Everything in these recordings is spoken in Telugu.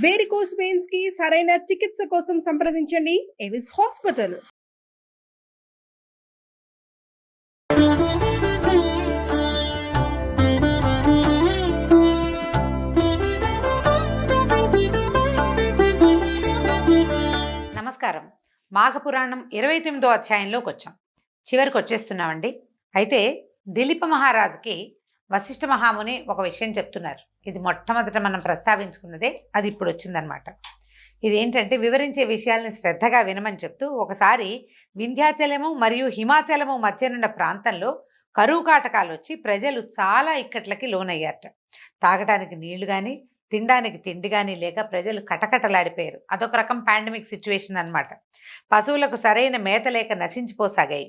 వేరికోస్ వెయిన్స్ కి సరైన చికిత్స కోసం సంప్రదించండి ఎవిస్ హాస్పిటల్. నమస్కారం. మాఘపురాణం 29వ అధ్యాయంలోకి వచ్చాం. చివరికి వచ్చేస్తున్నామండి. అయితే దిలీప మహారాజుకి వశిష్ఠ మహాముని ఒక విషయం చెప్తున్నారు. ఇది మొట్టమొదట మనం ప్రస్తావించుకున్నదే, అది ఇప్పుడు వచ్చిందనమాట. ఇదేంటంటే వివరించే విషయాల్ని శ్రద్ధగా వినమని చెప్తూ, ఒకసారి వింధ్యాచలము మరియు హిమాచలము మధ్యనున్న ప్రాంతంలో కరువు కాటకాలు వచ్చి ప్రజలు చాలా ఇక్కట్లకి లోనయ్యారట. తాగటానికి నీళ్లు కానీ తినడానికి తిండి కానీ లేక ప్రజలు కటకటలాడిపోయారు. అదొక రకం పాండమిక్ సిచ్యువేషన్ అనమాట. పశువులకు సరైన మేత లేక నశించిపోసాగాయి.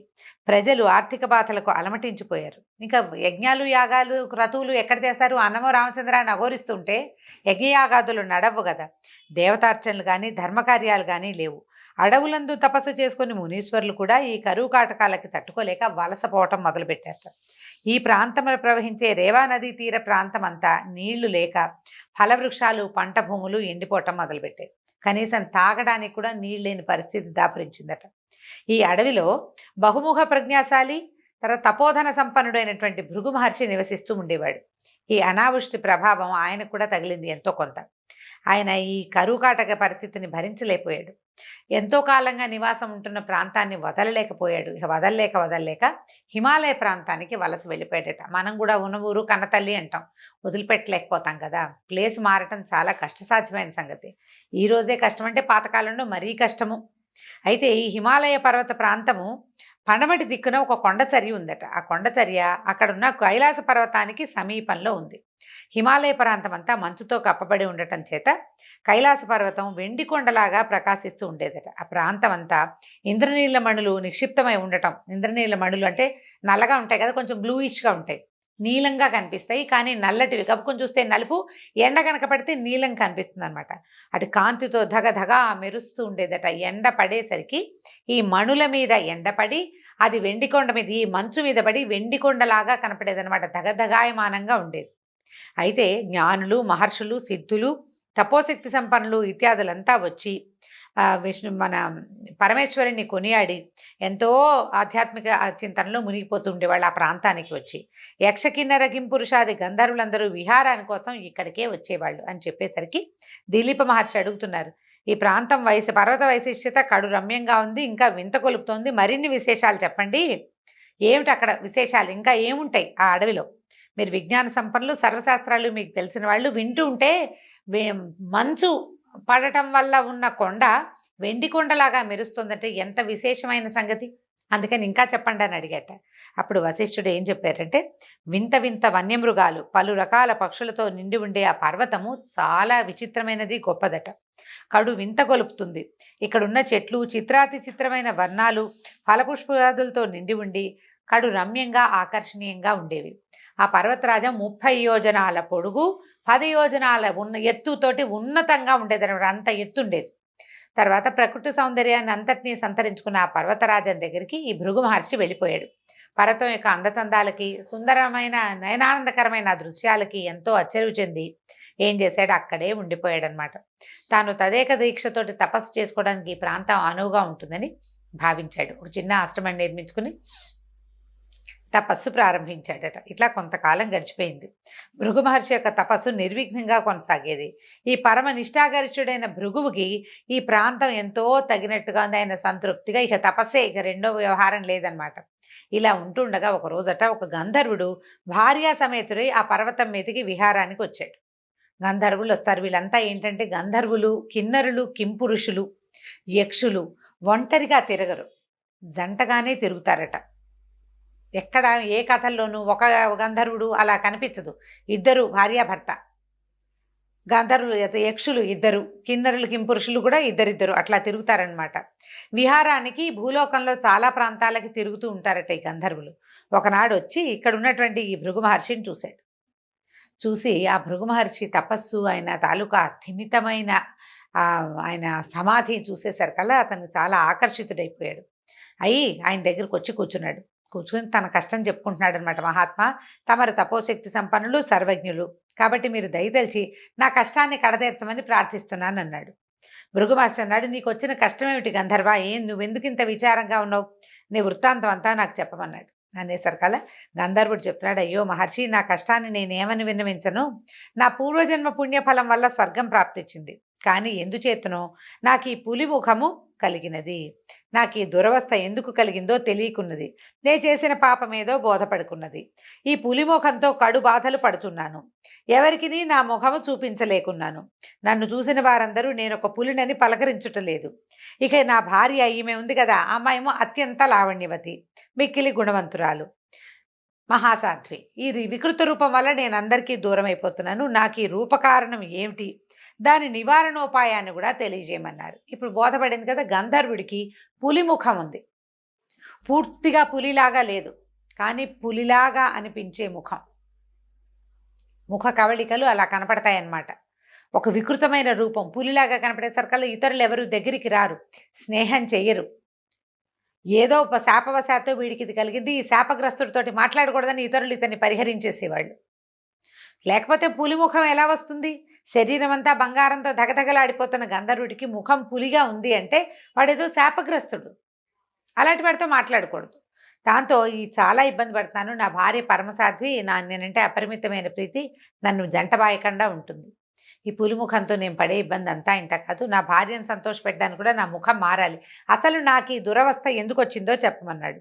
ప్రజలు ఆర్థిక బాధలకు అలమటించిపోయారు. ఇంకా యజ్ఞాలు యాగాలు క్రతువులు ఎక్కడ చేస్తారు? అన్నమో రామచంద్రాన్ని అఘోరిస్తుంటే యజ్ఞయాగాదులు నడవు కదా. దేవతార్చనలు కానీ ధర్మకార్యాలు కానీ లేవు. అడవులందు తపస్సు చేసుకుని మునీశ్వరులు కూడా ఈ కరువు కాటకాలకి తట్టుకోలేక వలసపోవటం మొదలుపెట్టారు. ఈ ప్రాంతంలో ప్రవహించే రేవా నదీ తీర ప్రాంతం అంతా నీళ్లు లేక ఫలవృక్షాలు పంట భూములు ఎండిపోవటం మొదలుపెట్టాయి. కనీసం తాగడానికి కూడా నీళ్ళు లేని పరిస్థితి దాపురించిందట. ఈ అడవిలో బహుముఖ ప్రజ్ఞాశాలి తపోధన సంపన్నుడైనటువంటి భృగు మహర్షి నివసిస్తూ ఉండేవాడు. ఈ అనావృష్టి ప్రభావం ఆయనకు కూడా తగిలింది ఎంతో కొంత. ఆయన ఈ కరువు కాటక పరిస్థితిని భరించలేకపోయాడు. ఎంతో కాలంగా నివాసం ఉంటున్న ప్రాంతాన్ని వదలలేకపోయాడు. ఇక వదలలేక హిమాలయ ప్రాంతానికి వలస వెళ్ళిపోయాడట. మనం కూడా ఉన్న ఊరు కన్నతల్లి అంటాం, వదిలిపెట్టలేకపోతాం కదా. ప్లేస్ మారటం చాలా కష్టసాధ్యమైన సంగతి. ఈ రోజే కష్టం అంటే పాతకాలంలో మరీ కష్టము. అయితే ఈ హిమాలయ పర్వత ప్రాంతము పడమటి దిక్కున ఒక కొండచర్య ఉందట. ఆ కొండచర్య అక్కడున్న కైలాస పర్వతానికి సమీపంలో ఉంది. హిమాలయ ప్రాంతం అంతా మంచుతో కప్పబడి ఉండటం చేత కైలాస పర్వతం వెండి కొండలాగా ప్రకాశిస్తూ ఉండేదట. ఆ ప్రాంతం అంతా ఇంద్రనీల మణులు నిక్షిప్తమై ఉండటం. ఇంద్రనీల మణులు అంటే నల్లగా ఉంటాయి కదా, కొంచెం బ్లూయిష్గా ఉంటాయి, నీలంగా కనిపిస్తాయి, కానీ నల్లటివి. కప్పుకొని చూస్తే నలుపు, ఎండ కనుక పడితే నీలం కనిపిస్తుంది అనమాట. అటు కాంతితో ధగధగా మెరుస్తూ ఉండేదట. ఎండ పడేసరికి ఈ మణుల మీద ఎండపడి అది వెండికొండ మీద, ఈ మంచు మీద పడి వెండికొండలాగా కనపడేదనమాట. ధగధగాయమానంగా ఉండేది. అయితే జ్ఞానులు, మహర్షులు, సిద్ధులు, తపోశక్తి సంపన్నులు ఇత్యాదులంతా వచ్చి మన పరమేశ్వరుని కొనియాడి ఎంతో ఆధ్యాత్మిక చింతనలో మునిగిపోతూ ఉండేవాళ్ళు. ఆ ప్రాంతానికి వచ్చి యక్షకిన్నర కింపురుషాది గంధర్వులందరూ విహారాని కోసం ఇక్కడికే వచ్చేవాళ్ళు అని చెప్పేసరికి దిలీప మహర్షి అడుగుతున్నారు, ఈ ప్రాంతం పర్వత వైశిష్ట్యత కడు రమ్యంగా ఉంది, ఇంకా వింత కొలుపుతోంది, మరిన్ని విశేషాలు చెప్పండి. ఏమిటి అక్కడ విశేషాలు, ఇంకా ఏముంటాయి ఆ అడవిలో? మీరు విజ్ఞాన సంపన్నులు, సర్వశాస్త్రాలు మీకు తెలిసిన వాళ్ళు, వింటూ ఉంటే మంచు పడటం వల్ల ఉన్న కొండ వెండి కొండలాగా మెరుస్తుందంటే ఎంత విశేషమైన సంగతి, అందుకని ఇంకా చెప్పండి అని అడిగట. అప్పుడు వశిష్ఠుడు ఏం చెప్పారంటే, వింత వింత వన్యమృగాలు, పలు రకాల పక్షులతో నిండి ఉండే ఆ పర్వతము చాలా విచిత్రమైనది, గొప్పదట. కడు వింత గొలుపుతుంది. ఇక్కడున్న చెట్లు చిత్రాతి చిత్రమైన వర్ణాలు, ఫలపుష్పాదులతో నిండి ఉండి కడు రమ్యంగా ఆకర్షణీయంగా ఉండేవి. ఆ పర్వతరాజం 30 యోజనాల పొడుగు, 10 యోజనాల ఎత్తుతోటి ఉన్నతంగా ఉండేదన్నమాట. అంత ఎత్తుండేది. తర్వాత ప్రకృతి సౌందర్యాన్ని అంతటినీ సంతరించుకున్న ఆ పర్వతరాజం దగ్గరికి ఈ భృగు మహర్షి వెళ్ళిపోయాడు. పర్వతం యొక్క అందచందాలకి, సుందరమైన నయనానందకరమైన దృశ్యాలకి ఎంతో ఆశ్చర్యం చెంది ఏం చేశాడు, అక్కడే ఉండిపోయాడనమాట. తాను తదేక దీక్షతోటి తపస్సు చేసుకోవడానికి ఈ ప్రాంతం అనువుగా ఉంటుందని భావించాడు. ఒక చిన్న ఆశ్రమం నిర్మించుకుని తపస్సు ప్రారంభించాడట. ఇట్లా కొంతకాలం గడిచిపోయింది. భృగు మహర్షి యొక్క తపస్సు నిర్విఘ్నంగా కొనసాగేది. ఈ పరమ నిష్ఠాగరిష్ఠుడైన భృగువుకి ఈ ప్రాంతం ఎంతో తగినట్టుగా ఉంది. ఆయన సంతృప్తిగా ఇక తపస్సే, ఇక రెండో వ్యవహారం లేదనమాట. ఇలా ఉంటుండగా ఒక రోజట ఒక గంధర్వుడు భార్యా సమేతుడై ఆ పర్వతం మీదకి విహారానికి వచ్చాడు. గంధర్వులు వస్తారు. వీళ్ళంతా ఏంటంటే గంధర్వులు, కిన్నరులు, కింపురుషులు, యక్షులు ఒంటరిగా తిరగరు, జంటగానే తిరుగుతారట. ఎక్కడ ఏ కథల్లోనూ ఒక గంధర్వుడు అలా కనిపించదు. ఇద్దరు భార్యాభర్త, గంధర్వులు యక్షులు ఇద్దరు, కిన్నరులు కింపురుషులు కూడా ఇద్దరిద్దరు అట్లా తిరుగుతారనమాట. విహారానికి భూలోకంలో చాలా ప్రాంతాలకి తిరుగుతూ ఉంటారట ఈ గంధర్వులు. ఒకనాడు వచ్చి ఇక్కడ ఉన్నటువంటి ఈ భృగు మహర్షిని చూశాడు. చూసి ఆ భృగు మహర్షి తపస్సు, ఆయన తాలూకా స్థిమితమైన ఆయన సమాధి చూసేసరికల్లా అతను చాలా ఆకర్షితుడైపోయాడు. అయి ఆయన దగ్గరకు వచ్చి కూర్చున్నాడు. కూర్చుని తన కష్టం చెప్పుకుంటున్నాడు అనమాట. మహాత్మా, తమరు తపోశక్తి సంపన్నులు, సర్వజ్ఞులు, కాబట్టి మీరు దయతలిచి నా కష్టాన్ని కడతీర్చమని ప్రార్థిస్తున్నాను అన్నాడు. భృగు మహర్షి అన్నాడు, నీకు వచ్చిన కష్టం ఏమిటి గంధర్వ? నువ్వెందుకు ఇంత విచారంగా ఉన్నావు? నీ వృత్తాంతం అంతా నాకు చెప్పమన్నాడు. అనేసరికల్లా గంధర్వుడు చెప్తున్నాడు, అయ్యో మహర్షి, నా కష్టాన్ని నేనేమని విన్నవించను. నా పూర్వజన్మ పుణ్యఫలం వల్ల స్వర్గం ప్రాప్తించింది. కానీ ఎందుచేతనో నాకు ఈ పులి ముఖము కలిగినది. నాకు ఈ దురవస్థ ఎందుకు కలిగిందో తెలియకున్నది. నే చేసిన పాపమేదో బోధపడుకున్నది. ఈ పులి ముఖంతో కడు బాధలు పడుతున్నాను. ఎవరికి నా ముఖము చూపించలేకున్నాను. నన్ను చూసిన వారందరూ నేను ఒక పులినని పలకరించుటలేదు. ఇక నా భార్య ఈమె ఉంది కదా, అమ్మాయేమో అత్యంత లావణ్యవతి, మిక్కిలి గుణవంతురాలు, మహాసాధ్వి. ఈ వికృత రూపం వల్ల నేను అందరికీ దూరం అయిపోతున్నాను. నాకు ఈ రూపకారణం ఏమిటి? దాని నివారణోపాయాన్ని కూడా తెలియజేయమన్నారు. ఇప్పుడు బోధపడింది కదా, గంధర్వుడికి పులి ముఖం ఉంది. పూర్తిగా పులిలాగా లేదు, కానీ పులిలాగా అనిపించే ముఖం. ముఖ కవళికలు అలా కనపడతాయన్నమాట. ఒక వికృతమైన రూపం పులిలాగా కనపడేసరికల్లా ఇతరులు ఎవరు దగ్గరికి రారు, స్నేహం చెయ్యరు. ఏదో శాపవశాత్తు వీడికి ఇది కలిగింది, ఈ శాపగ్రస్తుడితోటి మాట్లాడకూడదని ఇతరులు ఇతన్ని పరిహరించేసేవాళ్ళు. లేకపోతే పులి ముఖం ఎలా వస్తుంది? శరీరం అంతా బంగారంతో దగదగలాడిపోతున్న గంధర్వుడికి ముఖం పులిగా ఉంది అంటే వాడేదో శాపగ్రస్తుడు. అలాంటి వాడితో మాట్లాడకూడదు. దాంతో చాలా ఇబ్బంది పడుతున్నాను. నా భార్య పరమసాధ్వి, నేనంటే అపరిమితమైన ప్రీతి, నన్ను జంటబాయకుండా ఉంటుంది. ఈ పులి ముఖంతో నేను పడే ఇబ్బంది అంతా ఇంత కాదు. నా భార్యను సంతోషపెట్టడానికి కూడా నా ముఖం మారాలి. అసలు నాకు ఈ దురవస్థ ఎందుకు వచ్చిందో చెప్పమన్నాడు.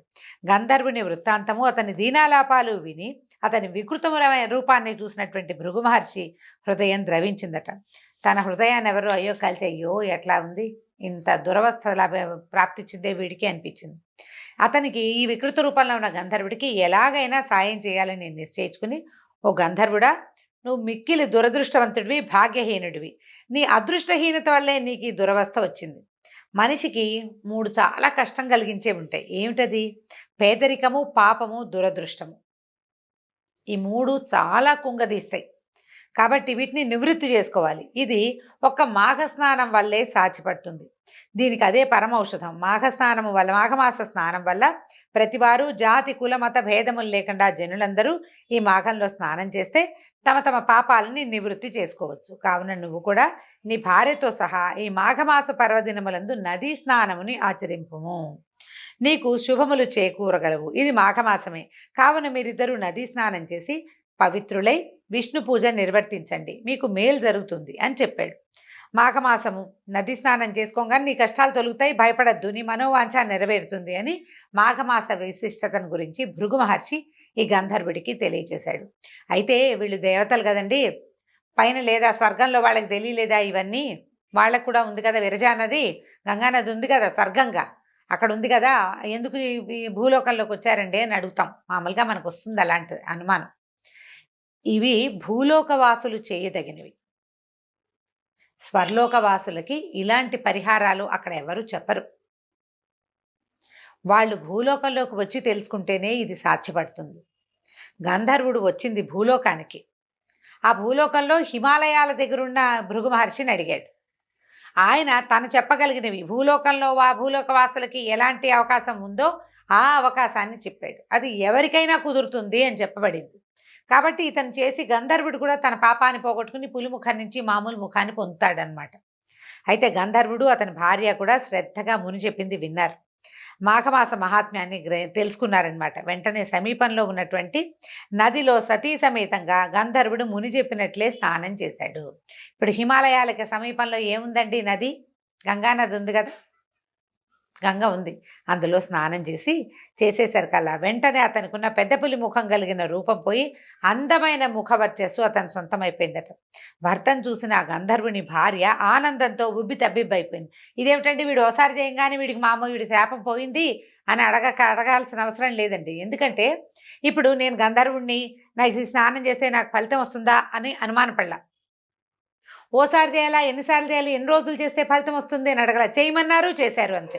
గంధర్వుని వృత్తాంతము, అతని దీనాలాపాలు విని అతని వికృతమైన రూపాన్ని చూసినటువంటి భృగు మహర్షి హృదయం ద్రవించిందట. తన హృదయాన్ని ఎవరు అయ్యో కలిసి, అయ్యో ఎట్లా ఉంది, ఇంత దురవస్థ ప్రాప్తించిందే వీడికి అనిపించింది. అతనికి ఈ వికృత రూపంలో ఉన్న గంధర్వుడికి ఎలాగైనా సాయం చేయాలని నిశ్చయించుకుని, ఓ గంధర్వుడా, నువ్వు మిక్కిలి దురదృష్టవంతుడివి, భాగ్యహీనుడివి. నీ అదృష్టహీనత వల్లే నీకు ఈ దురవస్థ వచ్చింది. మనిషికి 3 చాలా కష్టం కలిగించే ఉంటాయి. ఏమిటది? పేదరికము, పాపము, దురదృష్టము. ఈ 3 చాలా కుంగదీస్తాయి. కాబట్టి వీటిని నివృత్తి చేసుకోవాలి. ఇది ఒక్క మాఘస్నానం వల్లే సాధ్యపడుతుంది. దీనికి అదే పరమౌషధం. మాఘస్నానము వల్ల, మాఘమాస స్నానం వల్ల ప్రతివారు జాతి కుల మత భేదములు లేకుండా జనులందరూ ఈ మాఘంలో స్నానం చేస్తే తమ తమ పాపాలని నివృత్తి చేసుకోవచ్చు. కావున నువ్వు కూడా నీ భార్యతో సహా ఈ మాఘమాస పర్వదినములందు నదీ స్నానముని ఆచరింపుము. నీకు శుభములు చేకూరగలవు. ఇది మాఘమాసమే. కావున మీరిద్దరూ నదీ స్నానం చేసి పవిత్రులై విష్ణు పూజ నిర్వర్తించండి, మీకు మేలు జరుగుతుంది అని చెప్పాడు. మాఘమాసము నదీ స్నానం చేసుకోగానే నీ కష్టాలు తొలుగుతాయి, భయపడద్దు, నీ మనోవాంఛ నెరవేరుతుంది అని మాఘమాస విశిష్టతను గురించి భృగు మహర్షి ఈ గంధర్వుడికి తెలియచేశాడు. అయితే వీళ్ళు దేవతలు కదండి, పైన లేదా స్వర్గంలో వాళ్ళకి తెలియలేదా ఇవన్నీ? వాళ్ళకు కూడా ఉంది కదా విరజా నది, గంగానది ఉంది కదా స్వర్గంగా, అక్కడ ఉంది కదా, ఎందుకు ఈ భూలోకంలోకి వచ్చారండి అని అడుగుతాం. మామూలుగా మనకు వస్తుంది అలాంటి అనుమానం. ఇవి భూలోకవాసులు చేయదగినవి. స్వర్లోకవాసులకి ఇలాంటి పరిహారాలు అక్కడ ఎవరు చెప్పరు. వాళ్ళు భూలోకంలోకి వచ్చి తెలుసుకుంటేనే ఇది సాధ్యపడుతుంది. గంధర్వుడు వచ్చింది భూలోకానికి. ఆ భూలోకంలో హిమాలయాల దగ్గరున్న భృగు మహర్షిని అడిగాడు. ఆయన తను చెప్పగలిగినవి, భూలోకంలో భూలోకవాసులకి ఎలాంటి అవకాశం ఉందో ఆ అవకాశాన్ని చెప్పాడు. అది ఎవరికైనా కుదురుతుంది అని చెప్పబడింది. కాబట్టి ఇతను చేసి గంధర్వుడు కూడా తన పాపాన్ని పోగొట్టుకుని పులి ముఖం నుంచి మామూలు ముఖాన్ని పొందుతాడనమాట. అయితే గంధర్వుడు అతని భార్య కూడా శ్రద్ధగా ముని చెప్పింది విన్నారు. మాఘమాస మహాత్మ్యాన్ని తెలుసుకున్నారనమాట. వెంటనే సమీపంలో ఉన్నటువంటి నదిలో సతీ సమేతంగా గంధర్వుడు ముని చెప్పినట్లే స్నానం చేశాడు. ఇప్పుడు హిమాలయాలకి సమీపంలో ఏముందండి? నది, గంగా నది ఉంది కదా, గంగ ఉంది. అందులో స్నానం చేసేసరికల్లా వెంటనే అతనికున్న పెద్ద పులి ముఖం కలిగిన రూపం పోయి అందమైన ముఖవర్చస్సు అతని సొంతమైపోయిందట. భర్తను చూసిన ఆ గంధర్వుని భార్య ఆనందంతో ఉబ్బి తబ్బిబ్బైపోయింది. ఇదేమిటండి, వీడు ఓసారి చేయంగానే వీడికి మామూలు వీడి శాపం పోయింది అని అడగాల్సిన అవసరం లేదండి. ఎందుకంటే ఇప్పుడు నేను గంధర్వుడిని, నాకు స్నానం చేస్తే నాకు ఫలితం వస్తుందా అని అనుమానపడలా. ఓసారి చేయాలా, ఎన్నిసార్లు చేయాలి, ఎన్ని రోజులు చేస్తే ఫలితం వస్తుంది అని అడగల. చేయమన్నారు, చేశారు, అంతే.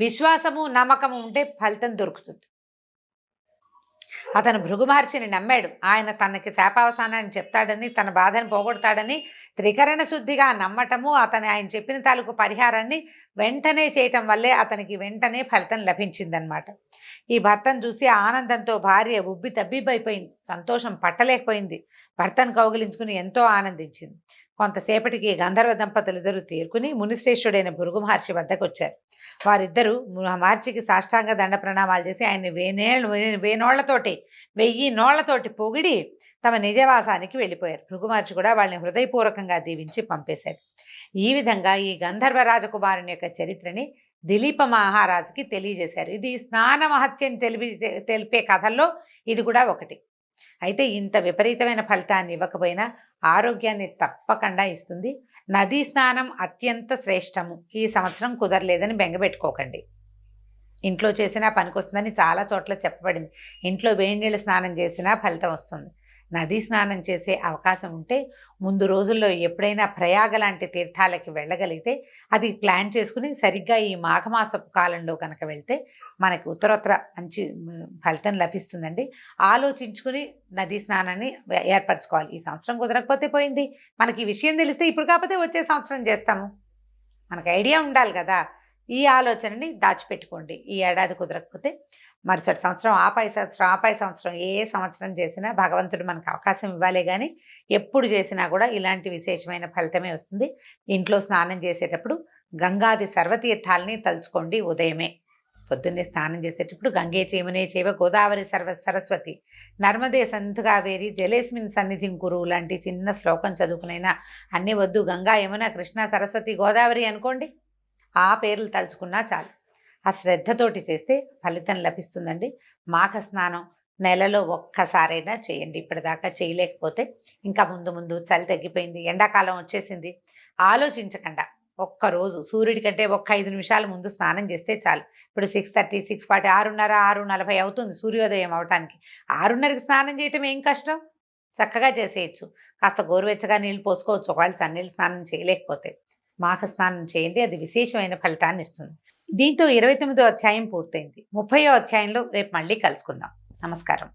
విశ్వాసము నమ్మకము ఉంటే ఫలితం దొరుకుతుంది. అతను భృగు మహర్షిని నమ్మాడు. ఆయన తనకి శాపావసానాన్ని చెప్తాడని, తన బాధను పోగొడతాడని త్రికరణ శుద్ధిగా నమ్మటము, ఆయన చెప్పిన తాలూకు పరిహారాన్ని వెంటనే చేయటం వల్లే అతనికి వెంటనే ఫలితం లభించిందనమాట. ఈ భర్తను చూసి ఆనందంతో భార్య ఉబ్బి తబ్బిబ్బైపోయింది. సంతోషం పట్టలేకపోయింది. భర్తను కౌగిలించుకుని ఎంతో ఆనందించింది. కొంతసేపటికి గంధర్వ దంపతులిద్దరూ తేరుకుని మునిశ్రేష్ఠుడైన భృగు మహర్షి వద్దకు వచ్చారు. వారిద్దరూ మహర్షికి సాష్టాంగ దండ ప్రణామాలు చేసి ఆయన్ని వేనోళ్లతోటి 1000 నోళ్లతోటి పొగిడి తమ నిజవాసానికి వెళ్ళిపోయారు. భృగు మహర్షి కూడా వాళ్ళని హృదయపూర్వకంగా దీవించి పంపేశారు. ఈ విధంగా ఈ గంధర్వ రాజకుమారుని యొక్క చరిత్రని దిలీప మహారాజుకి తెలియజేశారు. ఇది స్నాన మహత్యం తెలిపే కథల్లో ఇది కూడా ఒకటి. అయితే ఇంత విపరీతమైన ఫలితాన్ని ఇవ్వకపోయినా ఆరోగ్యాన్ని తప్పకుండా ఇస్తుంది. నదీ స్నానం అత్యంత శ్రేష్టము. ఈ సంవత్సరం కుదరలేదని బెంగపెట్టుకోకండి. ఇంట్లో చేసినా పనికొస్తుందని చాలా చోట్ల చెప్పబడింది. ఇంట్లో వేడి నీళ్ళ స్నానం చేసినా ఫలితం వస్తుంది. నదీ స్నానం చేసే అవకాశం ఉంటే ముందు రోజుల్లో ఎప్పుడైనా ప్రయాగ లాంటి తీర్థాలకి వెళ్ళగలిగితే అది ప్లాన్ చేసుకుని సరిగ్గా ఈ మాఘమాసపు కాలంలో కనుక వెళ్తే మనకి ఉత్తరోత్తర మంచి ఫలితం లభిస్తుందండి. ఆలోచించుకుని నదీ స్నానాన్ని ఏర్పరచుకోవాలి. ఈ సంవత్సరం కుదరకపోతే పోయింది. మనకి ఈ విషయం తెలిస్తే ఇప్పుడు కాకపోతే వచ్చే సంవత్సరం చేస్తాము. మనకు ఐడియా ఉండాలి కదా. ఈ ఆలోచనని దాచిపెట్టుకోండి. ఈ ఏడాది కుదరకపోతే మరుసటి సంవత్సరం, ఆపై సంవత్సరం ఏ సంవత్సరం చేసినా భగవంతుడు మనకు అవకాశం ఇవ్వాలే కానీ ఎప్పుడు చేసినా కూడా ఇలాంటి విశేషమైన ఫలితమే వస్తుంది. ఇంట్లో స్నానం చేసేటప్పుడు గంగాది సర్వతీర్థాలని తలుచుకోండి. ఉదయమే పొద్దున్నే స్నానం చేసేటప్పుడు గంగే చేమునే చేవ గోదావరి సరస్వతి నర్మదే సంతు కావేరి జలేస్మిన్ సన్నిధిం కురు లాంటి చిన్న శ్లోకం చదువుకునైనా అన్నీ వద్దు. గంగా, యమున, కృష్ణ, సరస్వతి, గోదావరి అనుకోండి. ఆ పేర్లు తలుచుకున్నా చాలు. ఆ శ్రద్ధతోటి చేస్తే ఫలితం లభిస్తుందండి. మాఘ స్నానం నెలలో ఒక్కసారైనా చేయండి. ఇప్పటిదాకా చేయలేకపోతే ఇంకా ముందు చలి తగ్గిపోయింది, ఎండాకాలం వచ్చేసింది, ఆలోచించకుండా ఒక్కరోజు సూర్యుడి కంటే 5 నిమిషాల ముందు స్నానం చేస్తే చాలు. ఇప్పుడు 6:30, 6:40, 6:30, 6:40 అవుతుంది సూర్యోదయం అవటానికి. 6:30కి స్నానం చేయటం ఏం కష్టం, చక్కగా చేసేయచ్చు. కాస్త గోరువెచ్చగా నీళ్ళు పోసుకోవచ్చు ఒకవేళ చన్నీళ్ళు స్నానం చేయలేకపోతే. మాఘ స్నానం చేయండి, అది విశేషమైన ఫలితాన్ని ఇస్తుంది. దీంతో 29వ అధ్యాయం పూర్తయింది. 30వ అధ్యాయంలో రేపు మళ్ళీ కలుసుకుందాం. నమస్కారం.